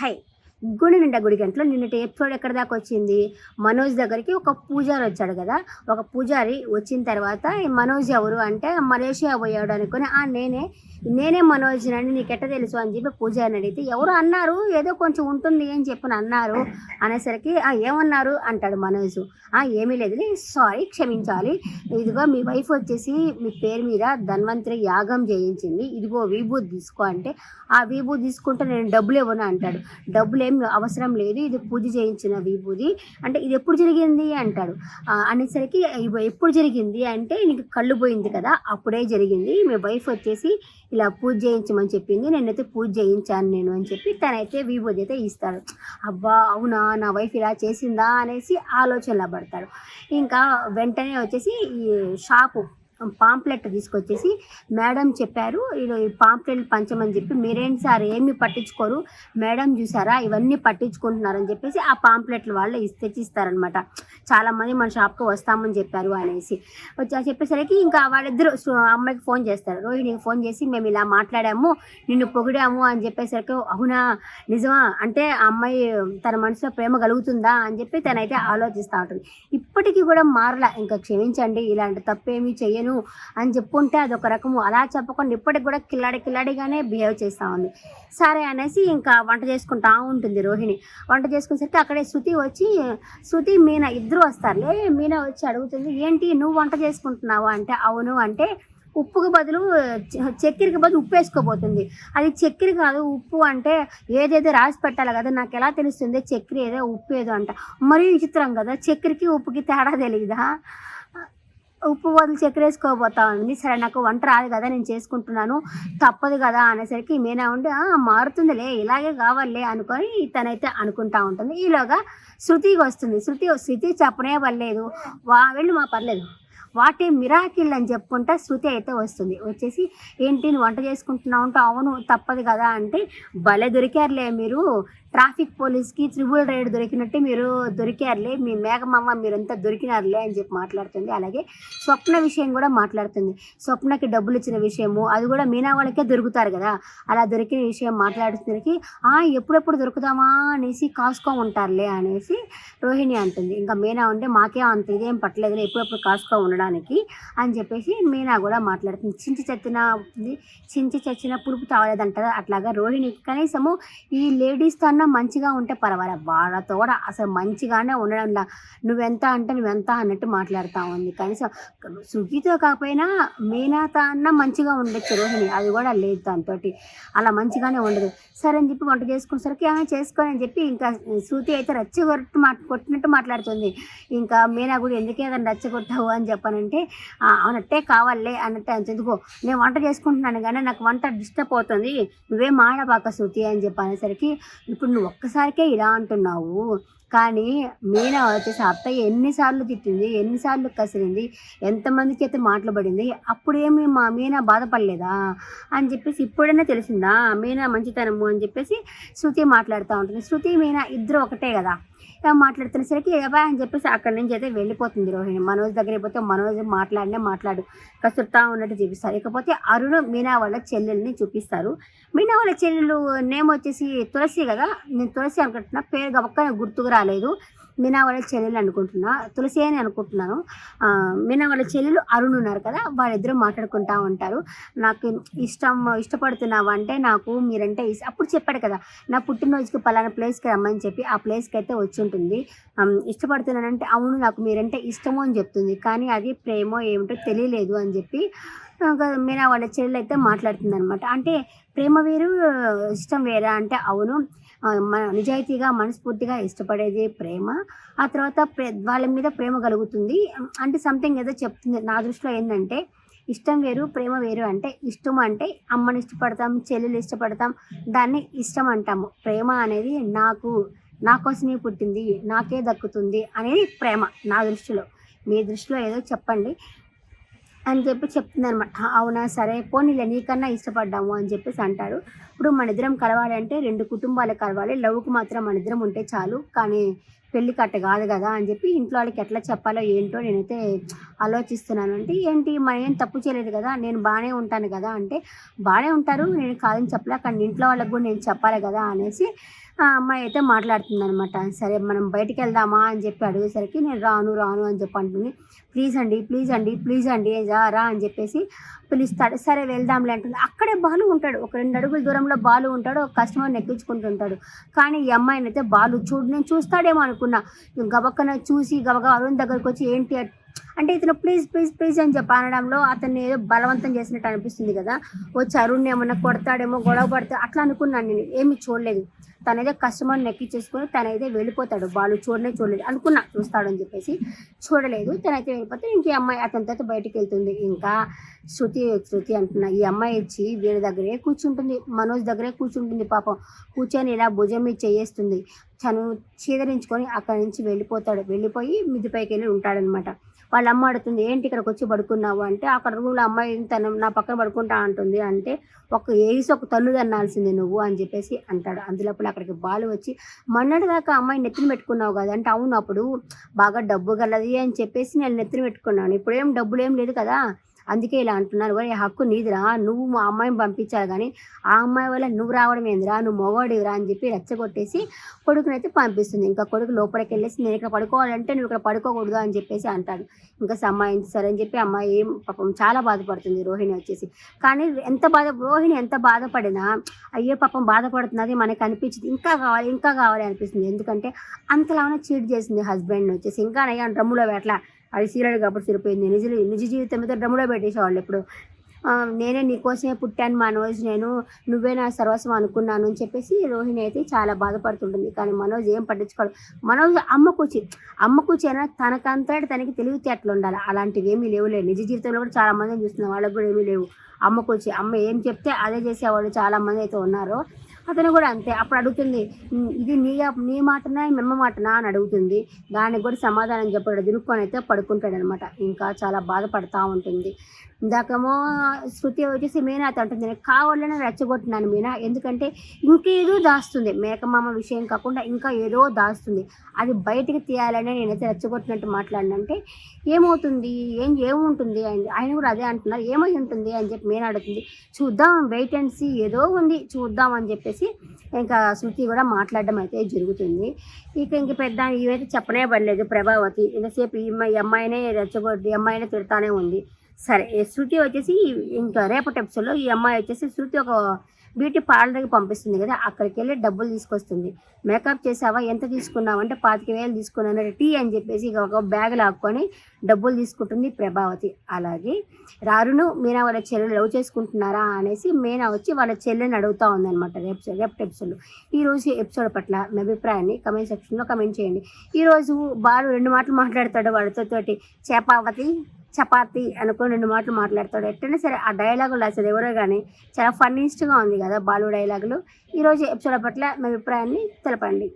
High గుడి నిండా గుడి గంటలో నిన్నటి ఎపిసోడ్ ఎక్కడి దాకా వచ్చింది. మనోజ్ దగ్గరికి ఒక పూజారి వచ్చాడు కదా. ఒక పూజారి వచ్చిన తర్వాత ఈ మనోజ్ ఎవరు అంటే మలేషియా పోయాడు అనుకుని నేనే మనోజ్ అని నీకెట్ట తెలుసు అని చెప్పి పూజారిని అడిగితే ఎవరు అన్నారు, ఏదో కొంచెం ఉంటుంది అని చెప్పని అన్నారు అనేసరికి ఏమన్నారు అంటాడు మనోజ్. ఏమీ లేదు, సారీ క్షమించాలి, ఇదిగో మీ వైఫ్ వచ్చేసి మీ పేరు మీద ధన్వంతరి యాగం చేయించింది, ఇదిగో విభూతి తీసుకో అంటే ఆ విభూతి తీసుకుంటే నేను డబ్బులు ఇవ్వను అంటాడు. డబ్బులు ఏం అవసరం లేదు, ఇది పూజ చేయించిన విభూతి అంటే ఇది ఎప్పుడు జరిగింది అంటాడు. అనేసరికి ఎప్పుడు జరిగింది అంటే నీకు కళ్ళు పోయింది కదా అప్పుడే జరిగింది, మీ వైఫ్ వచ్చేసి ఇలా పూజ చేయించమని చెప్పింది, నేనైతే పూజ చేయించాను నేను అని చెప్పి తనైతే విభూతి అయితే ఇస్తాడు. అబ్బా అవునా నా వైఫ్ ఇలా చేసిందా అనేసి ఆలోచనలో పడతాడు. ఇంకా వెంటనే వచ్చేసి ఈ షాపు పాంప్లెట్ తీసుకొచ్చేసి మేడం చెప్పారు ఇలా ఈ పాంప్లెట్ పంచమని చెప్పి, మీరేంటి సార్ ఏమి పట్టించుకోరు, మేడం చూసారా ఇవన్నీ పట్టించుకుంటున్నారని చెప్పేసి ఆ పాంప్లెట్లు వాళ్ళు తెచ్చిస్తారనమాట. చాలామంది మన షాప్కి వస్తామని చెప్పారు అనేసి చెప్పేసరికి ఇంకా వాళ్ళిద్దరు అమ్మాయికి ఫోన్ చేస్తారు, రోహిణికి ఫోన్ చేసి మేము ఇలా మాట్లాడాము నిన్ను పొగిడాము అని చెప్పేసరికి అవునా నిజమా అంటే ఆ అమ్మాయి తన మనసులో ప్రేమ కలుగుతుందా అని చెప్పి తనైతే ఆలోచిస్తూ ఉంటుంది. ఇప్పటికీ కూడా మారలా, ఇంకా క్షమించండి ఇలాంటి తప్పేమీ చెయ్యను అని చెప్పుంటే అదొక రకము, అలా చెప్పకుండా ఇప్పటికి కూడా కిల్లాడిగానే బిహేవ్ చేస్తూ ఉంది. సరే అనేసి ఇంకా వంట చేసుకుంటా ఉంటుంది రోహిణి. వంట చేసుకునేసరికి అక్కడే శృతి మీనా ఇద్దరు వస్తారులే. మీనా వచ్చి అడుగుతుంది ఏంటి నువ్వు వంట చేసుకుంటున్నావా అంటే అవును అంటే ఉప్పుకి బదులు చక్కెరకి బదులు ఉప్పు వేసుకోబోతుంది. అది చక్కెర కాదు ఉప్పు అంటే ఏదేదో రాసి పెట్టాలి కదా, నాకు ఎలా తెలుస్తుంది చక్కెర ఏదో ఉప్పు ఏదో అంట. మరీ విచిత్రం కదా, చక్కెరకి ఉప్పుకి తేడా తెలియదా, ఉప్పు బదులు చక్కెర వేసుకోబోతా ఉంది. సరే నాకు వంట రాదు కదా నేను చేసుకుంటున్నాను తప్పదు కదా అనేసరికి మీనా ఉండి మారుతుందిలే ఇలాగే కావాలే అనుకొని తనైతే అనుకుంటా ఉంటుంది. ఈలోగా శృతికి వస్తుంది. శృతి చెప్పనే పర్లేదు, వెళ్ళు మా పర్లేదు వాటే మిరాకిల్ అని చెప్పుకుంటా శృతి అయితే వస్తుంది. వచ్చేసి ఏంటి నువ్వు వంట చేసుకుంటున్నావు అంటే అవును తప్పదు కదా అంటే భలే దొరికారులే మీరు, ట్రాఫిక్ పోలీస్కి త్రిబుల్ రైడ్ దొరికినట్టే మీరు దొరికారులే, మీ మేఘమామ మీరంతా దొరికినారులే అని చెప్పి మాట్లాడుతుంది. అలాగే స్వప్న విషయం కూడా మాట్లాడుతుంది. స్వప్నకి డబ్బులు ఇచ్చిన విషయము అది కూడా మీనా వాళ్ళకే దొరుకుతారు కదా, అలా దొరికిన విషయం మాట్లాడుతున్నకి ఎప్పుడెప్పుడు దొరుకుతామా అనేసి కాసుకో ఉంటారులే అనేసి రోహిణి అంటుంది. ఇంకా మీనా ఉంటే మాకే అంత ఇదేం పట్టలేదు ఎప్పుడెప్పుడు కాసుకో ఉండడానికి అని చెప్పేసి మీనా కూడా మాట్లాడుతుంది. చించి చచ్చిన పులుపు తావలేదంటారు అట్లాగా రోహిణికి కనీసము ఈ లేడీస్తో మంచిగా ఉంటే పర్వాలేదు, వాళ్ళతో కూడా అసలు మంచిగానే ఉండడంలా నువ్వెంత అంటే నువ్వెంత అన్నట్టు మాట్లాడుతూ ఉంది. కనీసం సుఖితో కాకపోయినా మీనాతో అన్న మంచిగా ఉండొచ్చు రోహిణి, అది కూడా లేదు దాంతో అలా మంచిగానే ఉండదు. సరే అని చెప్పి వంట చేసుకునేసరికి చేసుకొని అని చెప్పి ఇంకా శృతి అయితే కొట్టినట్టు మాట్లాడుతుంది. ఇంకా మీనా కూడా ఎందుకే దాన్ని రచ్చగొట్టావు అని చెప్పానంటే అవునట్టే కావాలే అన్నట్టు ఎందుకో నేను వంట చేసుకుంటున్నాను కానీ నాకు వంట డిస్టర్బ్ అవుతుంది, నువ్వేం మాడబాక శృతి అని చెప్పి అనేసరికి ఇప్పుడు నువ్వు ఒక్కసారికే ఇలా అంటున్నావు కానీ మీనా వచ్చేసి అత్తయ్య ఎన్నిసార్లు తిట్టింది, ఎన్నిసార్లు కసిరింది, ఎంతమందికి అయితే మాట్లాడింది, అప్పుడేమి మా మీనా బాధపడలేదా అని చెప్పేసి ఇప్పుడైనా తెలిసిందా మీనా మంచితనము అని చెప్పేసి శృతి మాట్లాడుతూ ఉంటుంది. శృతి మీనా ఇద్దరు ఒకటే కదా మాట్లాడుతున్నసరికి ఏవా అని చెప్పేసి అక్కడి నుంచి అయితే వెళ్ళిపోతుంది రోహిణి. మనోజ్ దగ్గరికి పోతే మనోజ్ మాట్లాడు కసురుతా ఉన్నట్టు చూపిస్తారు. ఇకపోతే అరుణ్ మీనా వాళ్ళ చెల్లెల్ని చూపిస్తారు. మీనా వాళ్ళ చెల్లెలు నేమ్ వచ్చేసి తులసి కదా, నేను తులసి అనుకుంటున్నా, పేరు గబక్క గుర్తుకు రాలేదు. మీనా వాళ్ళ చెల్లెలు అనుకుంటున్నా, తులసి అని అనుకుంటున్నాను. మీనా వాళ్ళ చెల్లెలు అరుణ్ ఉన్నారు కదా, వాళ్ళిద్దరూ మాట్లాడుకుంటూ ఉంటారు. నాకు ఇష్టపడుతున్నావు అంటే నాకు మీరంటే అప్పుడు చెప్పాడు కదా నా పుట్టినరోజుకి పలానా ప్లేస్కి రమ్మని చెప్పి ఆ ప్లేస్కి అయితే వచ్చి ఉంటుంది. ఇష్టపడుతున్నానంటే అవును నాకు మీరంటే ఇష్టమో అని చెప్తుంది, కానీ అది ప్రేమో ఏమిటో తెలియలేదు అని చెప్పి మీనా వాళ్ళ చెల్లెలు అయితే మాట్లాడుతుంది అనమాట. అంటే ప్రేమ వేరు ఇష్టం వేరా అంటే అవును నిజాయితీగా మనస్ఫూర్తిగా ఇష్టపడేది ప్రేమ, ఆ తర్వాత వాళ్ళ మీద ప్రేమ కలుగుతుంది అంటే సంథింగ్ ఏదో చెప్తుంది. నా దృష్టిలో ఏంటంటే ఇష్టం వేరు ప్రేమ వేరు అంటే ఇష్టం అంటే అమ్మని ఇష్టపడతాం, చెల్లెలు ఇష్టపడతాం, దాన్ని ఇష్టం అంటాము. ప్రేమ అనేది నా కోసమే పుట్టింది, నాకే దక్కుతుంది అనేది ప్రేమ నా దృష్టిలో. మీ దృష్టిలో ఏదో చెప్పండి అని చెప్పి చెప్తుంది అనమాట. అవునా సరే పోనీలే నీకన్నా ఇష్టపడ్డాము అని చెప్పేసి అంటాడు. ఇప్పుడు మన ఇద్దరం కలవాలి అంటే 2 కుటుంబాలు కలవాలి, లవ్కి మాత్రం మన ఇద్దరం ఉంటే చాలు, కానీ పెళ్ళి కట్ట కాదు కదా అని చెప్పి ఇంట్లో వాళ్ళకి ఎట్లా చెప్పాలో ఏంటో నేనైతే ఆలోచిస్తున్నాను. అంటే ఏంటి మనం ఏం తప్పు చేయలేదు కదా, నేను బాగానే ఉంటాను కదా అంటే బాగానే ఉంటారు నేను కాదని చెప్పలే, కానీ ఇంట్లో వాళ్ళకి కూడా నేను చెప్పాలి కదా అనేసి ఆ అమ్మాయి అయితే మాట్లాడుతుందనమాట. సరే మనం బయటికెళ్దామా అని చెప్పి అడిగేసరికి నేను రాను, రాను అని చెప్పి అంటుంది. ప్లీజ్ అండి, ప్లీజ్ అండి, ప్లీజ్ అండి రా అని చెప్పేసి పిలుస్తాడు. సరే వెళ్దాంలే అంటుంది. అక్కడే బాలు ఉంటాడు. ఒక 2 అడుగుల దూరంలో బాలు ఉంటాడు. ఒక కస్టమర్‌ని ఎక్కించుకుంటుంటాడు. కానీ ఈ అమ్మాయినైతే బాలు నేను చూస్తాడేమో అనుకున్నా. గబక్కన చూసి గబగబా అరుణ్ దగ్గరకొచ్చి ఏంటి అంటే ఇతను ప్లీజ్, ప్లీజ్, ప్లీజ్ అని చెప్పి అనడంలో అతన్ని ఏదో బలవంతం చేసినట్టు అనిపిస్తుంది కదా! వచ్చి అరుణ్‌ని ఏమన్నా కొడతాడేమో, గొడవ పడితే అట్లా అనుకున్నాను నేను. ఏమి చూడలేదు. తనైతే కస్టమర్‌ని ఎక్కించేసుకొని తనైతే వెళ్ళిపోతాడు. బాలు చూడలేదు. అనుకున్నా చూస్తాడని చెప్పేసి. చూడలేదు. తనైతే వెళ్ళిపోతే ఇంక ఈ అమ్మాయి అతనితో బయటికెళ్తుంది. ఇంకా శృతి అంటున్నా. ఈ అమ్మాయి వచ్చి వీడి దగ్గరే కూర్చుంటుంది. మనోజ్ దగ్గరే కూర్చుంటుంది పాపం. కూర్చొని ఇలా భుజం మీద చెయ్యేస్తుంది. తను చీదరించుకొని అక్కడి నుంచి వెళ్ళిపోతాడు. వెళ్ళిపోయి మిద్ది పైకెళ్ళి ఉంటాడనమాట. వాళ్ళ అమ్మ అడుగుతుంది, ఏంటి ఇక్కడికొచ్చి పడుకున్నావు అంటే, అక్కడ రూమ్‌లో అమ్మాయి తను నా పక్కన పడుకుంటా అంటుంది అంటే, ఒక తన్ను తన్నాల్సిందే నువ్వు అని చెప్పేసి అంటాడు. అందులోపల అక్కడికి బాలు వచ్చి, మొన్నటిదాకా అమ్మాయి నెత్తిన పెట్టుకున్నావు కదా అంటే, అవును అప్పుడు బాగా డబ్బు గలది అని చెప్పేసి నేను నెత్తిన పెట్టుకున్నాను. ఇప్పుడేం డబ్బులేం లేదు కదా! అందుకే ఇలా అంటున్నాను. ఒరేయ్ హక్కు నీదిరా, నువ్వు మా అమ్మాయిని పంపించాలి కానీ ఆ అమ్మాయి వల్ల నువ్వు రావడం ఏందిరా, నువ్వు మొగాడివిరా అని చెప్పి రెచ్చగొట్టేసి కొడుకునైతే పంపిస్తుంది. ఇంకా కొడుకు లోపలికి వెళ్ళేసి నేను ఇక్కడ పడుకోవాలంటే నువ్వు ఇక్కడ పడుకోకూడదు అని చెప్పేసి అంటాడు. ఇంకా సరే అని చెప్పి అమ్మాయి పాపం చాలా బాధపడుతుంది రోహిణి వచ్చేసి. కానీ రోహిణి ఎంత బాధపడినా అయ్యో పాపం బాధపడుతున్నది మనకి అనిపించింది. ఇంకా కావాలి అనిపిస్తుంది. ఎందుకంటే అంతలానే చీట్ చేసింది హస్బెండ్ని వచ్చేసి. ఇంకా నయ్యా డ్రమ్ములో పెట్టలా, అది సీరియడ్ కాబట్టి సరిపోయింది. నిజ జీవితం మీద డ్రమ్ములో పెట్టేసేవాళ్ళు ఎప్పుడు. నేనే నీకోసమే పుట్టాను మనోజ్, నువ్వే నా సర్వస్వం అనుకున్నాను అని చెప్పేసి రోహిణి అయితే చాలా బాధపడుతుంటుంది. కానీ మనోజ్ ఏం పట్టించుకోడు. మనోజ్ అమ్మకూచి అయినా తనకంతటి తనకి తెలివితేటలు ఉండాలి. అలాంటివి ఏమీ లేవులే. నిజ జీవితంలో కూడా చాలా మందిని చూస్తున్నాం, వాళ్ళకి కూడా ఏమీ లేవు. అమ్మ ఏం చెప్తే అదే చేసేవాళ్ళు చాలామంది అయితే ఉన్నారు. అతను కూడా అంతే. అప్పుడు అడుగుతుంది, ఇది నీ మాటనా మెమ్మ మాటనా అని అడుగుతుంది. దానికి కూడా సమాధానం చెప్పాడు. దినుక్కొని అయితే పడుకుంటాడనమాట. ఇంకా చాలా బాధపడతా ఉంటుంది. ఇందాకేమో శృతి వచ్చేసి మీనాతో అంటుంది, నేను కావాలని రెచ్చగొట్టినాను మీనా, ఎందుకంటే ఇంకేదో దాస్తుంది. మేకమామ విషయం కాకుండా ఇంకా ఏదో దాస్తుంది. అది బయటికి తీయాలని నేనైతే రెచ్చగొట్టినట్టు మాట్లాడినంటే ఏమవుతుంది, ఏముంటుంది అని ఆయన కూడా అదే అంటున్నారు. ఏమై ఉంటుంది అని చెప్పి మీనా అడుగుతుంది. చూద్దాం, వెయిట్ అండ్ సీ, ఏదో ఉంది చూద్దాం అని చెప్పేసి ఇంకా శృతి కూడా మాట్లాడడం అయితే జరుగుతుంది. ఇంక పెద్ద ఇవైతే చెప్పనే పడలేదు ప్రభావతి. ఎంతసేపు ఈ అమ్మాయినే రెచ్చగొట్టి అమ్మాయినే తిడతానే ఉంది. సరే శృతి వచ్చేసి ఇంకా రేపటి ఎపిసోడ్లో ఈ అమ్మాయి వచ్చేసి శృతి ఒక బ్యూటీ పార్లర్ దగ్గర పంపిస్తుంది కదా, అక్కడికి వెళ్ళి డబ్బులు తీసుకొస్తుంది. మేకప్ చేసావా, ఎంత తీసుకున్నావు అంటే 25,000 తీసుకున్నాను టీ అని చెప్పేసి ఒక బ్యాగ్ లాక్కొని డబ్బులు తీసుకుంటుంది ప్రభావతి. అలాగే రారును మీనా వాళ్ళ చెల్లెలు లవ్ చేసుకుంటున్నారా అనేసి మీనా వచ్చి వాళ్ళ చెల్లెని అడుగుతూ ఉందన్నమాట రేపటి ఎపిసోడ్లో. ఈరోజు ఎపిసోడ్ పట్ల మీ అభిప్రాయాన్ని కమెంట్ సెక్షన్లో కమెంట్ చేయండి. ఈరోజు బాలు 2 మాటలు మాట్లాడతాడు వాళ్ళతోటి, చపాతి అనుకొని 2 మాటలు మాట్లాడతాడు. ఎట్టైనా సరే ఆ డైలాగులు అసలు ఎవరో కానీ చాలా ఫన్నీస్ట్గా ఉంది కదా బాలు డైలాగులు. ఈరోజు ఎపిసోడ్ పట్ల మీ అభిప్రాయాన్ని తెలపండి.